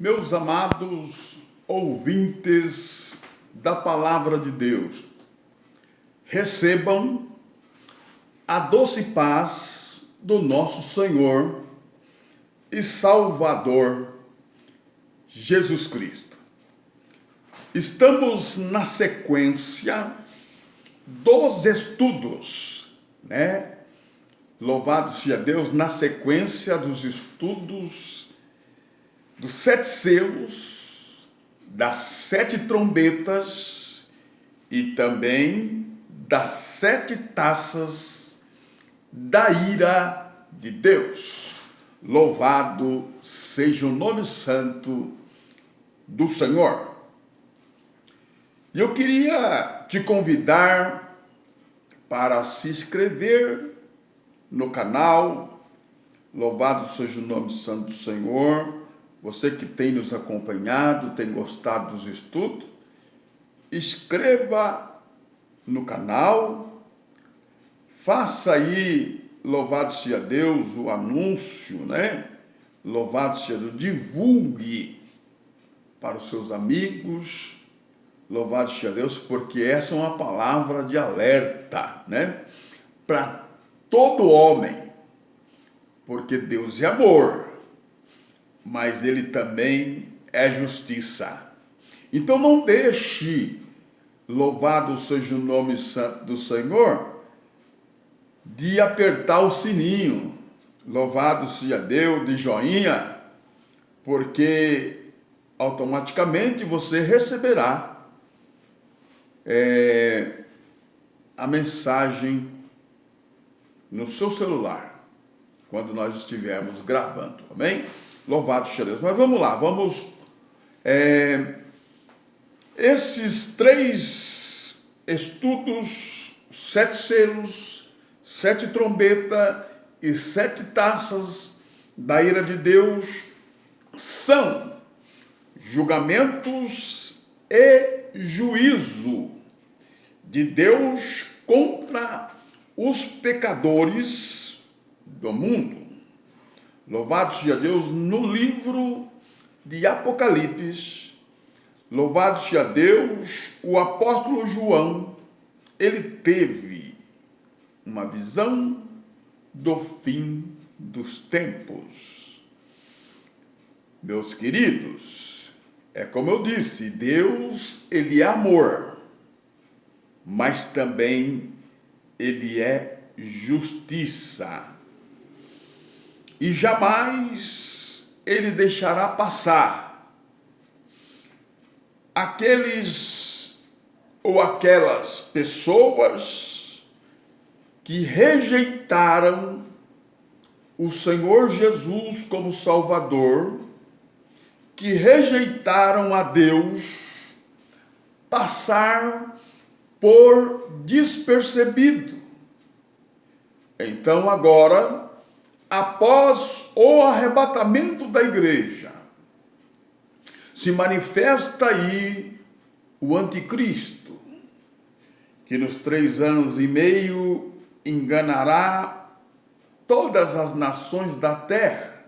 Meus amados ouvintes da Palavra de Deus, recebam a doce paz do nosso Senhor e Salvador Jesus Cristo. Estamos na sequência dos estudos, né? Louvado seja Deus, na sequência dos estudos dos 7 selos, das 7 trombetas e também das 7 taças da ira de Deus. Louvado seja o nome santo do Senhor. E eu queria te convidar para se inscrever no canal. Louvado seja o nome santo do Senhor. Você que tem nos acompanhado, tem gostado dos estudos, inscreva no canal, faça aí, louvado seja Deus, o anúncio, né? Louvado seja Deus, divulgue para os seus amigos, louvado seja Deus, porque essa é uma palavra de alerta, né? Para todo homem, porque Deus é amor, mas ele também é justiça. Então não deixe, louvado seja o nome santo do Senhor, de apertar o sininho, louvado seja Deus, de joinha, porque automaticamente você receberá a mensagem no seu celular, quando nós estivermos gravando, amém? Louvado seja Deus. Mas vamos lá, esses 3 estudos, 7 selos, 7 trombetas e 7 taças da ira de Deus são julgamentos e juízo de Deus contra os pecadores do mundo. Louvado seja Deus, no livro de Apocalipse, louvado seja Deus, o apóstolo João, ele teve uma visão do fim dos tempos. Meus queridos, é como eu disse, Deus, ele é amor, mas também ele é justiça. E jamais ele deixará passar aqueles ou aquelas pessoas que rejeitaram o Senhor Jesus como Salvador, que rejeitaram a Deus, passar por despercebido. Então agora, após o arrebatamento da igreja, se manifesta aí o anticristo, que nos 3 anos e meio enganará todas as nações da terra,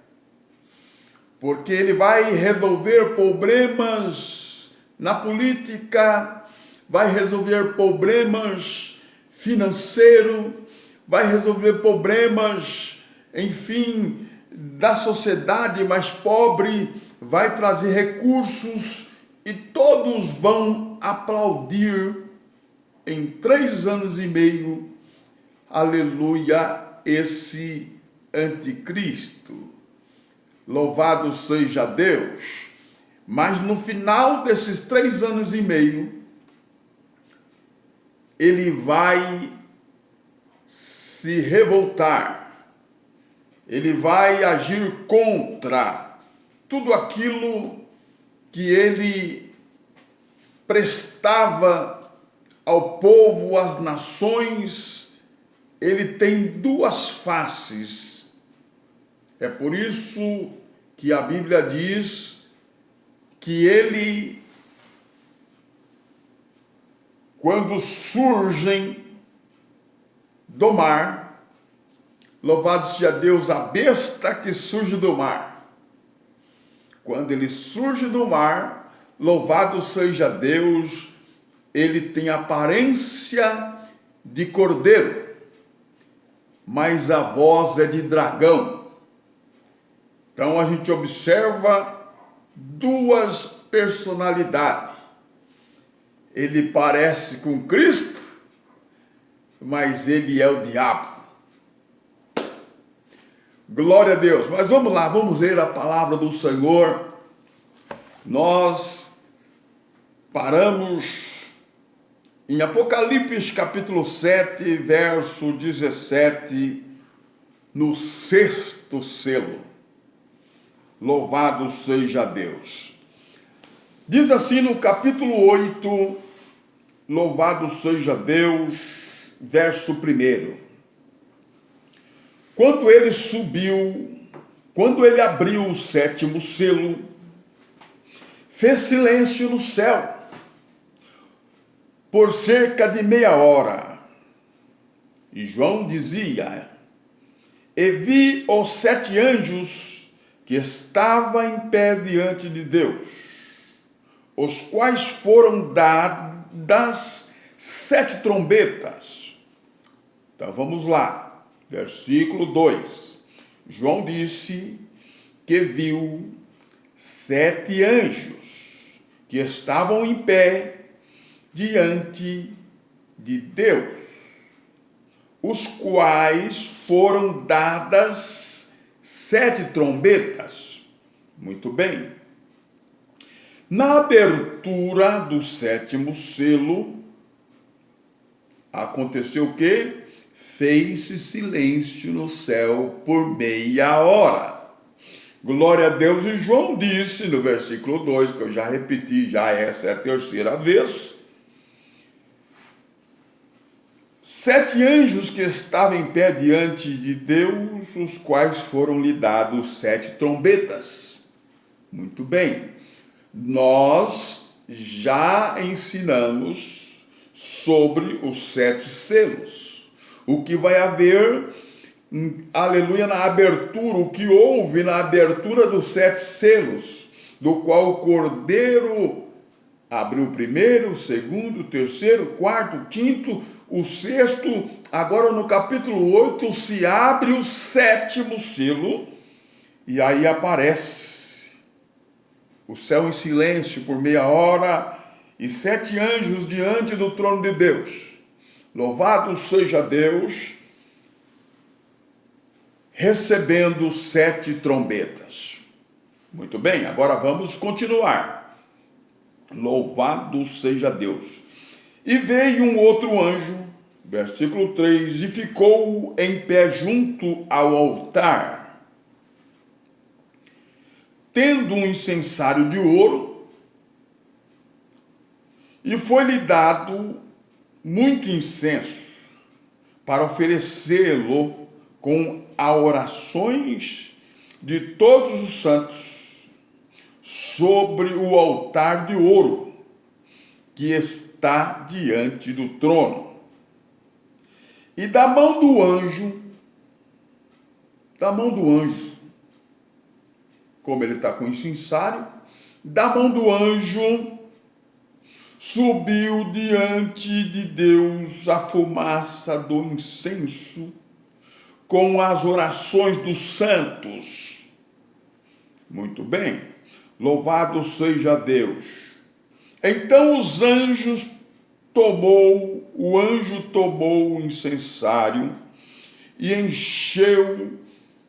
porque ele vai resolver problemas na política, vai resolver problemas financeiros, vai resolver problemas, enfim, da sociedade mais pobre, vai trazer recursos e todos vão aplaudir em 3 anos e meio, aleluia, esse anticristo. Louvado seja Deus. Mas no final desses 3 anos e meio, ele vai se revoltar. Ele vai agir contra tudo aquilo que ele prestava ao povo, às nações. Ele tem 2 faces. É por isso que a Bíblia diz que ele, quando surgem do mar, louvado seja Deus, a besta que surge do mar, Quando ele surge do mar, louvado seja Deus, ele tem aparência de cordeiro, mas a voz é de dragão. Então a gente observa duas personalidades. Ele parece com Cristo, mas ele é o diabo. Glória a Deus. Mas vamos lá, vamos ler a palavra do Senhor. Nós paramos em Apocalipse capítulo 7, verso 17, no sexto selo. Louvado seja Deus. Diz assim no capítulo 8, louvado seja Deus, verso 1. Quando ele subiu, quando ele abriu o sétimo selo, fez silêncio no céu por cerca de meia hora. E João dizia: e vi os 7 anjos que estavam em pé diante de Deus, os quais foram dadas 7 trombetas. Então vamos lá, versículo 2. João disse que viu 7 anjos que estavam em pé diante de Deus, os quais foram dadas 7 trombetas. Muito bem. Na abertura do sétimo selo, aconteceu o quê? Fez-se silêncio no céu por meia hora. Glória a Deus. E João disse no versículo 2, que eu já repeti, essa é a terceira vez: 7 anjos que estavam em pé diante de Deus, os quais foram-lhe dados 7 trombetas. Muito bem. Nós já ensinamos sobre os 7 selos. O que vai haver, aleluia, na abertura, o que houve na abertura dos 7 selos, do qual o Cordeiro abriu o primeiro, o segundo, o terceiro, o quarto, o quinto, o sexto. Agora no capítulo 8 se abre o 7º selo, e aí aparece o céu em silêncio por meia hora, e 7 anjos diante do trono de Deus. Louvado seja Deus, recebendo 7 trombetas. Muito bem, agora vamos continuar. Louvado seja Deus. E veio um outro anjo, versículo 3, e ficou em pé junto ao altar, tendo um incensário de ouro, e foi-lhe dado muito incenso, para oferecê-lo com as orações de todos os santos, sobre o altar de ouro, que está diante do trono. E da mão do anjo, como ele está com o incensário, da mão do anjo subiu diante de Deus a fumaça do incenso com as orações dos santos. Muito bem, louvado seja Deus. Então o anjo tomou o incensário e encheu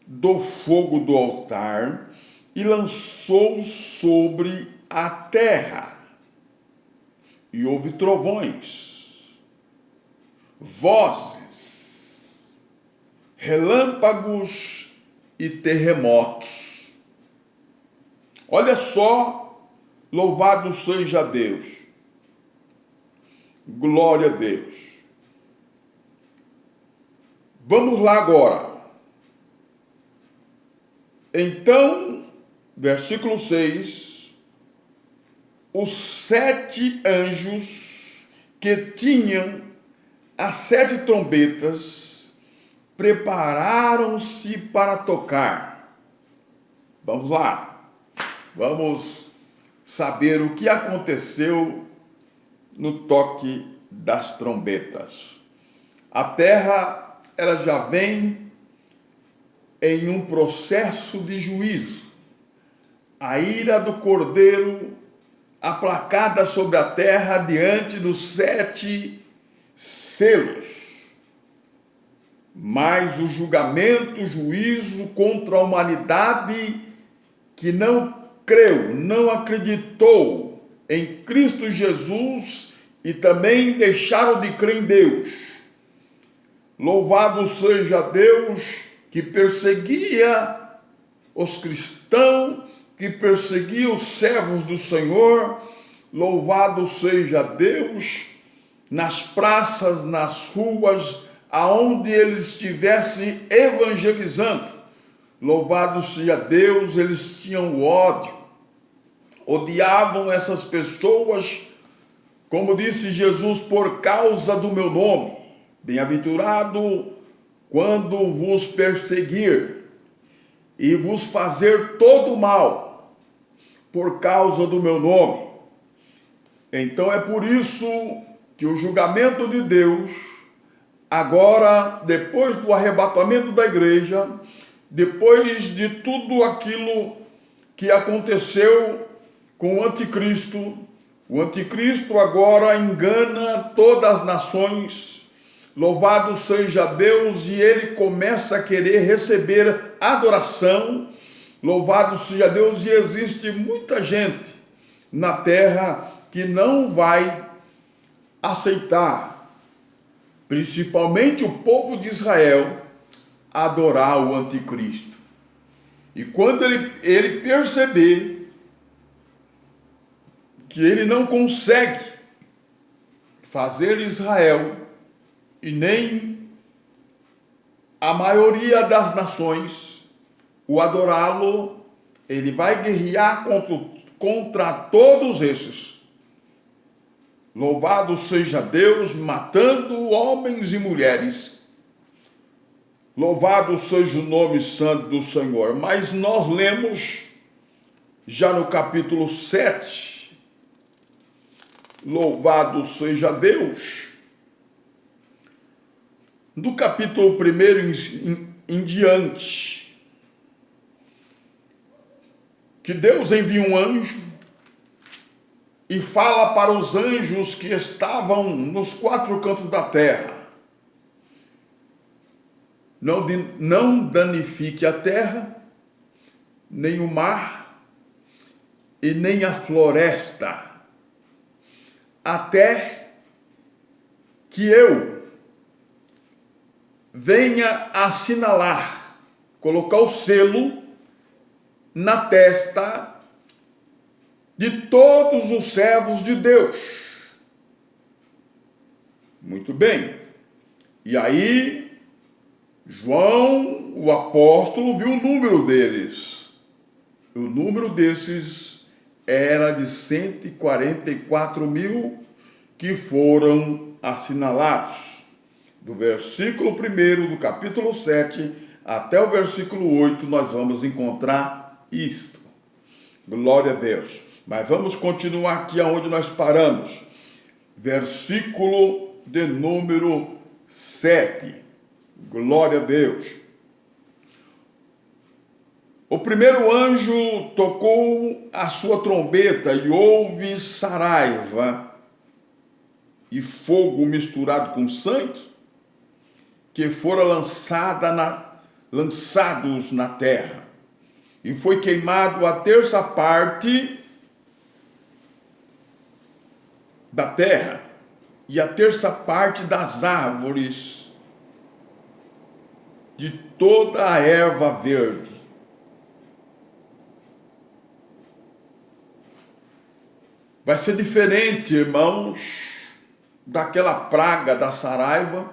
do fogo do altar e lançou sobre a terra. E houve trovões, vozes, relâmpagos e terremotos. Olha só, louvado seja Deus. Glória a Deus. Vamos lá agora. Então, versículo 6, os 7 anjos que tinham as 7 trombetas prepararam-se para tocar. Vamos lá. Vamos saber o que aconteceu no toque das trombetas. A terra, ela já vem em um processo de juízo. A ira do Cordeiro aplacada sobre a terra diante dos 7 selos. Mas o julgamento, o juízo contra a humanidade que não creu, não acreditou em Cristo Jesus e também deixaram de crer em Deus. Louvado seja Deus que perseguia os cristãos, que perseguia os servos do Senhor. Louvado seja Deus nas praças, nas ruas, aonde eles estivessem evangelizando. Louvado seja Deus, eles tinham ódio, odiavam essas pessoas, como disse Jesus, por causa do meu nome. Bem-aventurado quando vos perseguir e vos fazer todo mal por causa do meu nome. Então é por isso que o julgamento de Deus, agora, depois do arrebatamento da igreja, depois de tudo aquilo que aconteceu com o anticristo agora engana todas as nações. Louvado seja Deus, e ele começa a querer receber adoração. Louvado seja Deus, e existe muita gente na terra que não vai aceitar, principalmente o povo de Israel, adorar o anticristo. E quando ele perceber que ele não consegue fazer Israel e nem a maioria das nações o adorá-lo, ele vai guerrear contra todos esses. Louvado seja Deus, matando homens e mulheres. Louvado seja o nome santo do Senhor. Mas nós lemos já no capítulo 7, louvado seja Deus, do capítulo 1 em diante, que Deus envia um anjo e fala para os anjos que estavam nos 4 cantos da terra: não danifique a terra, nem o mar e nem a floresta, até que eu venha assinalar, colocar o selo na testa de todos os servos de Deus. Muito bem. E aí, João, o apóstolo, viu o número deles. O número desses era de 144 mil que foram assinalados. Do versículo 1 do capítulo 7 até o versículo 8, nós vamos encontrar isto. Glória a Deus. Mas vamos continuar aqui aonde nós paramos. Versículo de número 7. Glória a Deus. O primeiro anjo tocou a sua trombeta e houve saraiva e fogo misturado com sangue, que fora lançados na terra. E foi queimado a terça parte da terra e a terça parte das árvores, de toda a erva verde. Vai ser diferente, irmãos, daquela praga da saraiva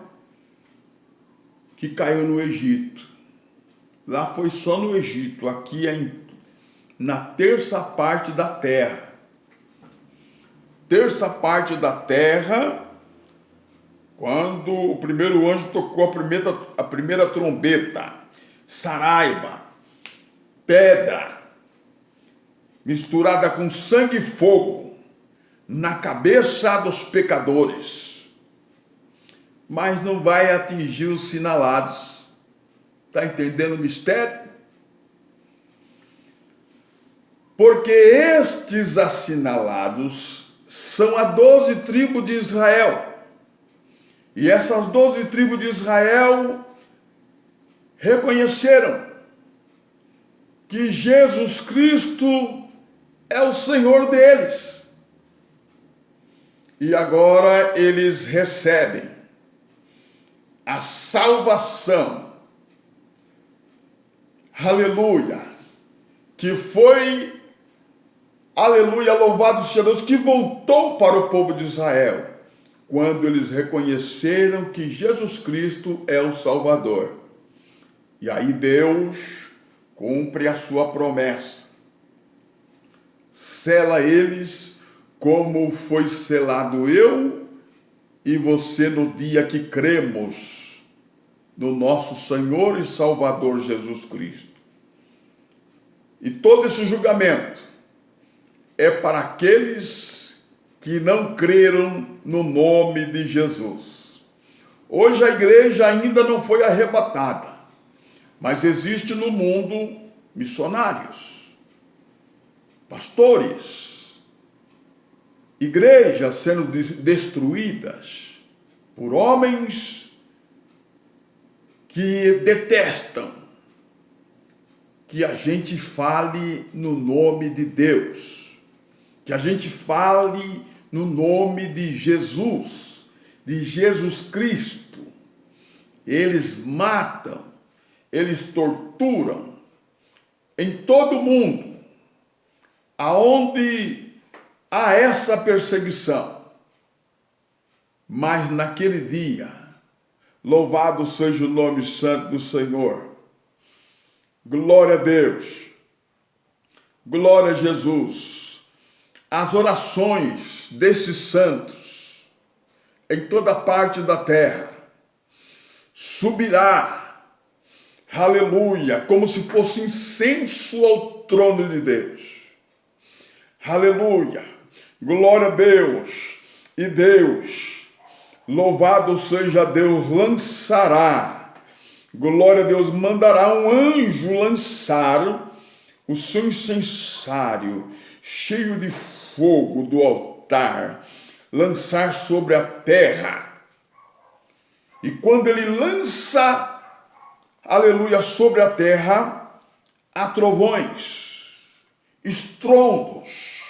que caiu no Egito. Lá foi só no Egito, aqui é na terça parte da terra. Terça parte da terra, quando o primeiro anjo tocou a primeira trombeta, saraiva, pedra, misturada com sangue e fogo, na cabeça dos pecadores, mas não vai atingir os sinalados. Está entendendo o mistério? Porque estes assinalados são as 12 tribos de Israel. E essas 12 tribos de Israel reconheceram que Jesus Cristo é o Senhor deles. E agora eles recebem a salvação. Aleluia! Que foi, aleluia, louvado seja Deus, que voltou para o povo de Israel, quando eles reconheceram que Jesus Cristo é o Salvador. E aí Deus cumpre a sua promessa. Sela eles como foi selado eu e você no dia que cremos no nosso Senhor e Salvador Jesus Cristo. E todo esse julgamento é para aqueles que não creram no nome de Jesus. Hoje a igreja ainda não foi arrebatada, mas existe no mundo missionários, pastores, igrejas sendo destruídas por homens que detestam que a gente fale no nome de Deus, que a gente fale no nome de Jesus Cristo. Eles matam, eles torturam em todo o mundo, aonde há essa perseguição. Mas naquele dia, louvado seja o nome santo do Senhor. Glória a Deus. Glória a Jesus. As orações desses santos em toda parte da terra subirá, aleluia, como se fosse incenso ao trono de Deus. Aleluia. Glória a Deus. E Deus, louvado seja Deus, lançará, glória a Deus, mandará um anjo lançar o seu incensário cheio de fogo do altar, lançar sobre a terra. E quando ele lança, aleluia, sobre a terra, há trovões, estrondos,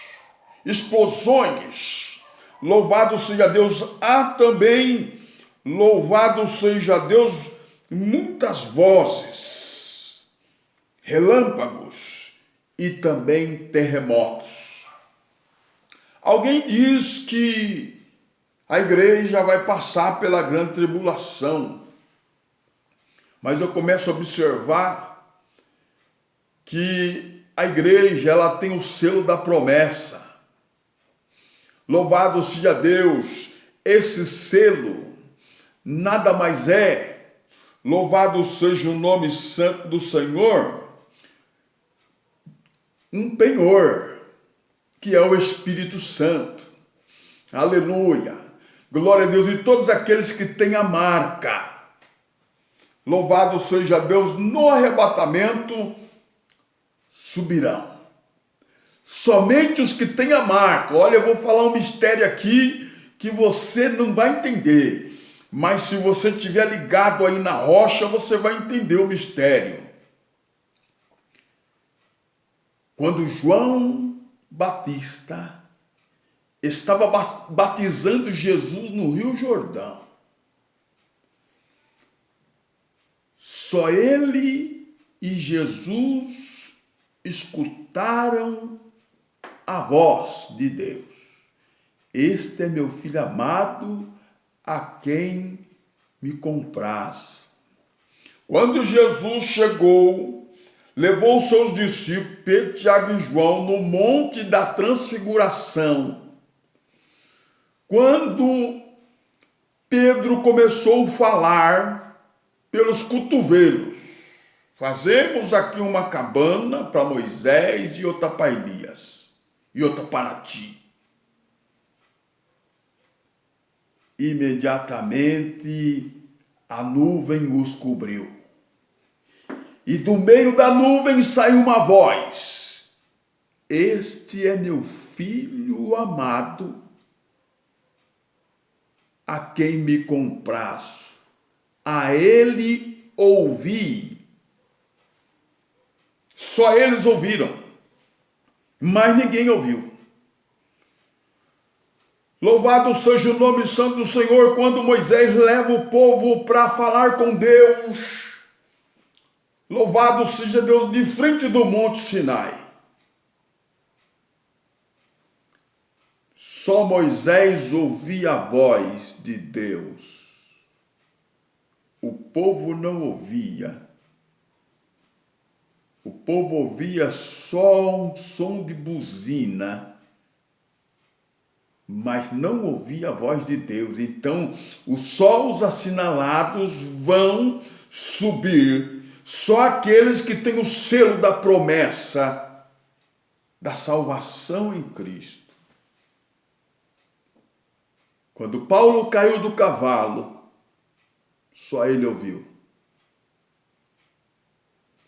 explosões. Louvado seja Deus. Há também, louvado seja Deus, muitas vozes, relâmpagos e também terremotos. Alguém diz que a igreja vai passar pela grande tribulação, mas eu começo a observar que a igreja, ela tem o selo da promessa. Louvado seja Deus, esse selo nada mais é, louvado seja o nome santo do Senhor, um penhor, que é o Espírito Santo. Aleluia, glória a Deus. E todos aqueles que têm a marca, louvado seja Deus, no arrebatamento subirão. Somente os que têm a marca. Olha, eu vou falar um mistério aqui que você não vai entender, mas se você estiver ligado aí na rocha, você vai entender o mistério. Quando João Batista estava batizando Jesus no Rio Jordão, só ele e Jesus escutaram a voz de Deus. Este é meu filho amado, a quem me compraz. Quando Jesus chegou, levou os seus discípulos, Pedro, Tiago e João, no Monte da Transfiguração. Quando Pedro começou a falar pelos cotovelos, Fazemos aqui uma cabana para Moisés e outra para Elias, e outra para ti. Imediatamente a nuvem os cobriu. E do meio da nuvem saiu uma voz: Este é meu filho amado, a quem me comprazo. A ele ouvi. Só eles ouviram, mas ninguém ouviu. Louvado seja o nome santo do Senhor. Quando Moisés leva o povo para falar com Deus, louvado seja Deus, de frente do Monte Sinai. Só Moisés ouvia a voz de Deus. O povo não ouvia. O povo ouvia só um som de buzina, mas não ouvia a voz de Deus. Então, só os assinalados vão subir, só aqueles que têm o selo da promessa da salvação em Cristo. Quando Paulo caiu do cavalo, só ele ouviu: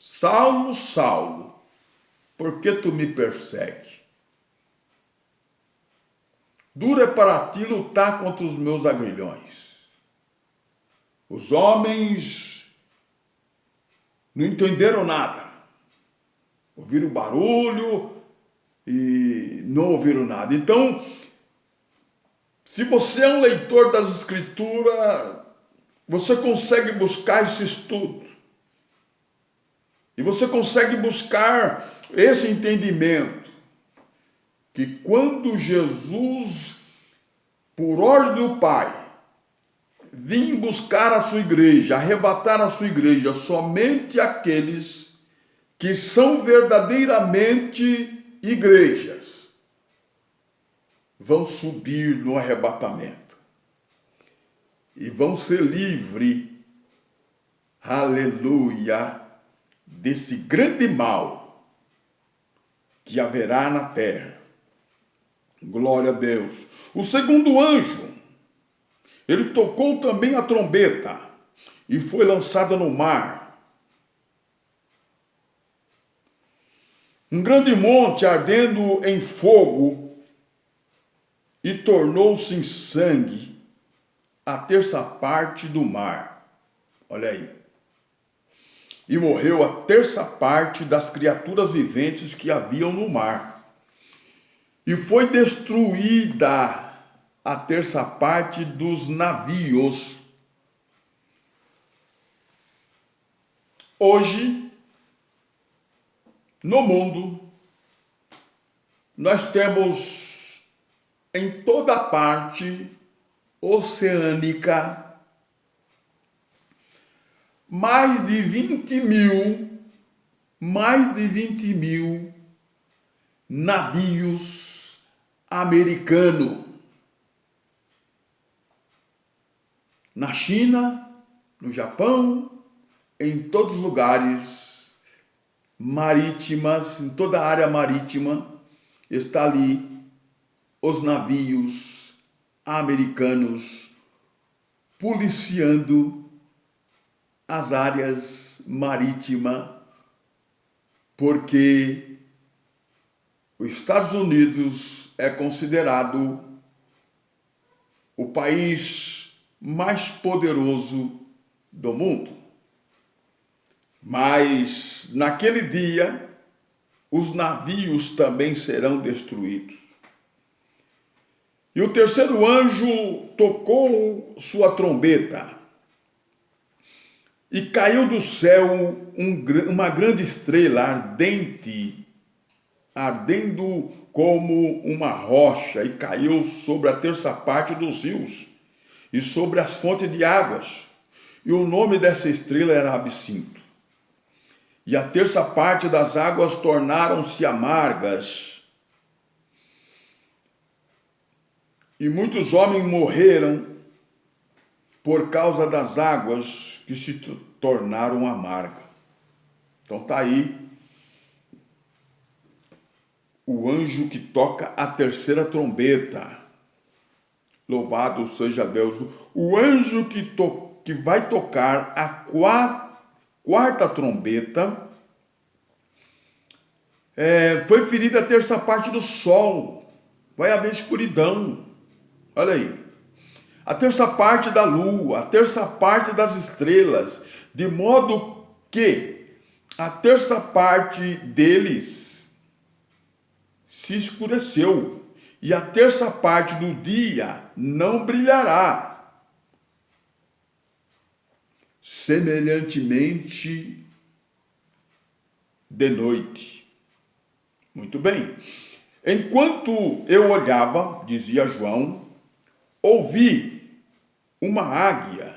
Saulo, Saulo, por que tu me persegues? Duro é para ti lutar contra os meus agrilhões. Os homens não entenderam nada. Ouviram barulho e não ouviram nada. Então, se você é um leitor das Escrituras, você consegue buscar esse estudo. E você consegue buscar esse entendimento, que quando Jesus, por ordem do Pai, vinha buscar a sua igreja, arrebatar a sua igreja, somente aqueles que são verdadeiramente igrejas vão subir no arrebatamento e vão ser livres, aleluia, desse grande mal que haverá na terra. Glória a Deus. O segundo anjo, ele tocou também a trombeta e foi lançada no mar. Um grande monte ardendo em fogo e tornou-se em sangue a terça parte do mar. Olha aí. E morreu a terça parte das criaturas viventes que haviam no mar. E foi destruída a terça parte dos navios. Hoje, no mundo, nós temos em toda a parte oceânica mais de 20 mil navios americanos. Na China, no Japão, em todos os lugares marítimas, em toda a área marítima, está ali os navios americanos policiando as áreas marítimas, porque os Estados Unidos é considerado o país mais poderoso do mundo. Mas naquele dia, os navios também serão destruídos. E o terceiro anjo tocou sua trombeta, e caiu do céu uma grande estrela ardente, ardendo como uma rocha, e caiu sobre a terça parte dos rios e sobre as fontes de águas. E o nome dessa estrela era Absinto. E a terça parte das águas tornaram-se amargas. E muitos homens morreram por causa das águas que se tornaram amargas. Então está aí o anjo que toca a terceira trombeta. Louvado seja Deus. O anjo que vai tocar a quarta trombeta foi ferida a terça parte do sol. Vai haver escuridão. Olha aí. A terça parte da lua, a terça parte das estrelas, de modo que a terça parte deles se escureceu, e a terça parte do dia não brilhará. Semelhantemente de noite. Muito bem. Enquanto eu olhava, dizia João, ouvi uma águia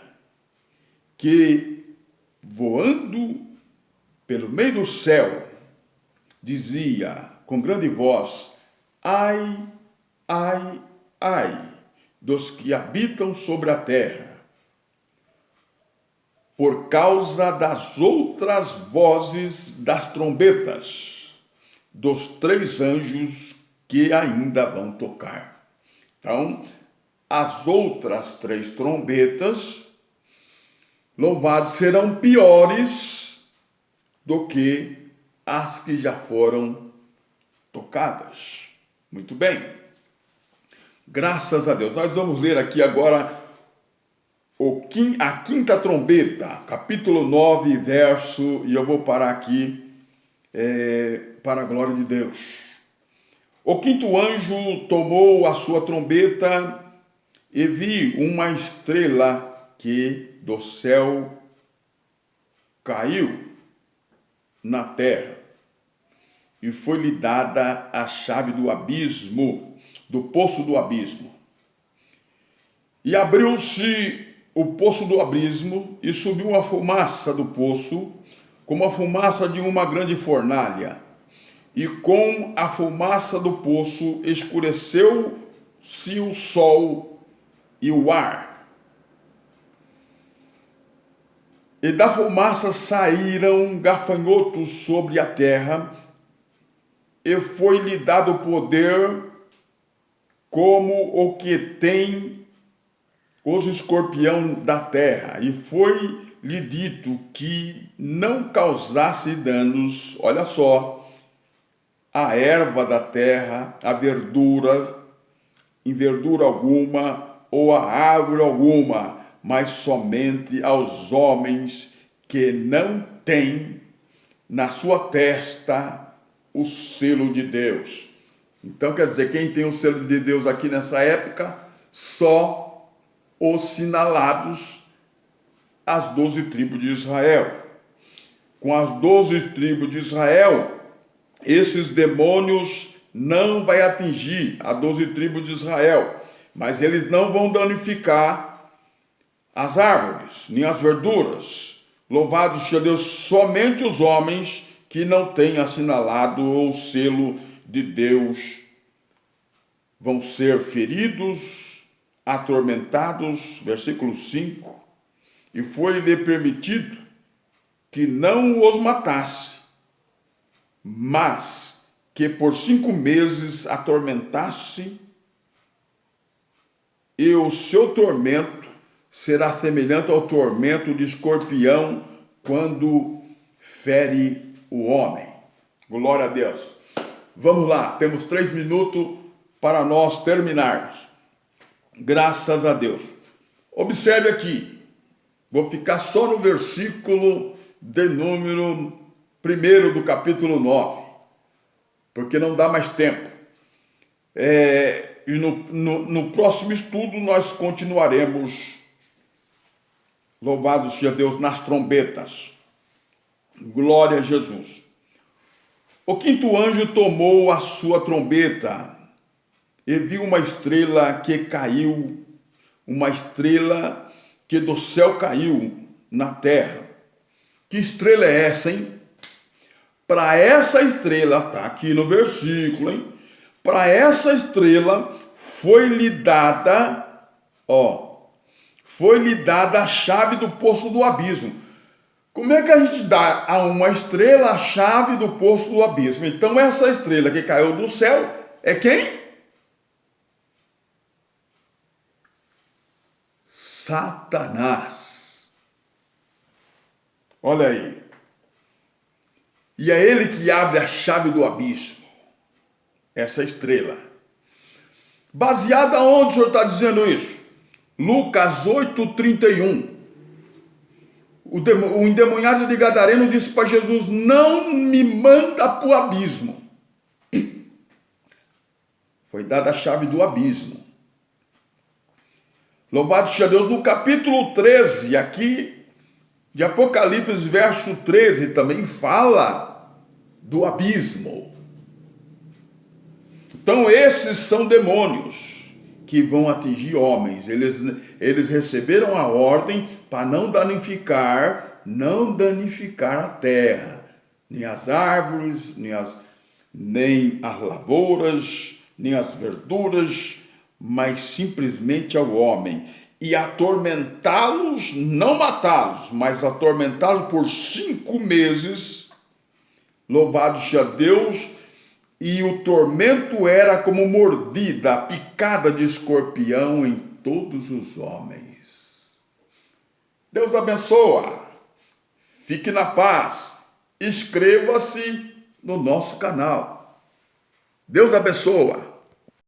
que, voando pelo meio do céu, dizia com grande voz: ai, ai, ai, dos que habitam sobre a terra, por causa das outras vozes das trombetas, dos 3 anjos que ainda vão tocar. Então, as outras 3 trombetas, louvados, serão piores do que as que já foram tocadas. Muito bem. Graças a Deus. Nós vamos ler aqui agora a quinta trombeta, capítulo 9, verso, e eu vou parar aqui para a glória de Deus. O quinto anjo tomou a sua trombeta e vi uma estrela que do céu caiu na terra, e foi-lhe dada a chave do abismo, do poço do abismo. E abriu-se o poço do abismo, e subiu uma fumaça do poço, como a fumaça de uma grande fornalha. E com a fumaça do poço escureceu-se o sol e o ar. E da fumaça saíram gafanhotos sobre a terra, e foi-lhe dado poder como o que tem os escorpião da terra, e foi-lhe dito que não causasse danos, olha só, a erva da terra, a verdura, em verdura alguma, ou a árvore alguma, mas somente aos homens que não têm na sua testa o selo de Deus. Então, quer dizer, quem tem o selo de Deus aqui nessa época, só os sinalados, as 12 tribos de Israel. Com as 12 tribos de Israel, esses demônios não vai atingir as 12 tribos de Israel, mas eles não vão danificar as árvores, nem as verduras. Louvado seja Deus, somente os homens que não têm assinalado o selo de Deus vão ser feridos, atormentados, versículo 5, e foi-lhe permitido que não os matasse, mas que por 5 meses atormentasse, e o seu tormento será semelhante ao tormento de escorpião quando fere o homem. Glória a Deus. Vamos lá, temos 3 minutos para nós terminarmos. Graças a Deus. Observe aqui, vou ficar só no versículo de número 1 do capítulo 9, porque não dá mais tempo. E no próximo estudo nós continuaremos, louvado seja Deus, nas trombetas. Glória a Jesus. O quinto anjo tomou a sua trombeta e viu uma estrela que caiu, uma estrela que do céu caiu na terra. Que estrela é essa, hein? Para essa estrela, tá aqui no versículo, hein? Para essa estrela foi-lhe dada, foi-lhe dada a chave do poço do abismo. Como é que a gente dá a uma estrela a chave do poço do abismo? Então, essa estrela que caiu do céu é quem? Satanás. Olha aí. E é ele que abre a chave do abismo. Essa estrela. Baseada onde o senhor está dizendo isso? Lucas 8:31. O endemoniado de Gadareno disse para Jesus: não me manda para o abismo. Foi dada a chave do abismo. Louvado seja Deus. No capítulo 13, aqui, de Apocalipse, verso 13, também fala do abismo. Então, esses são demônios que vão atingir homens. Eles receberam a ordem para não danificar a terra, nem as árvores, nem as lavouras, nem as verduras, mas simplesmente ao homem. E atormentá-los, não matá-los, mas atormentá-los por 5 meses. Louvado seja Deus. E o tormento era como mordida, picada de escorpião em todos os homens. Deus abençoa. Fique na paz. Inscreva-se no nosso canal. Deus abençoa.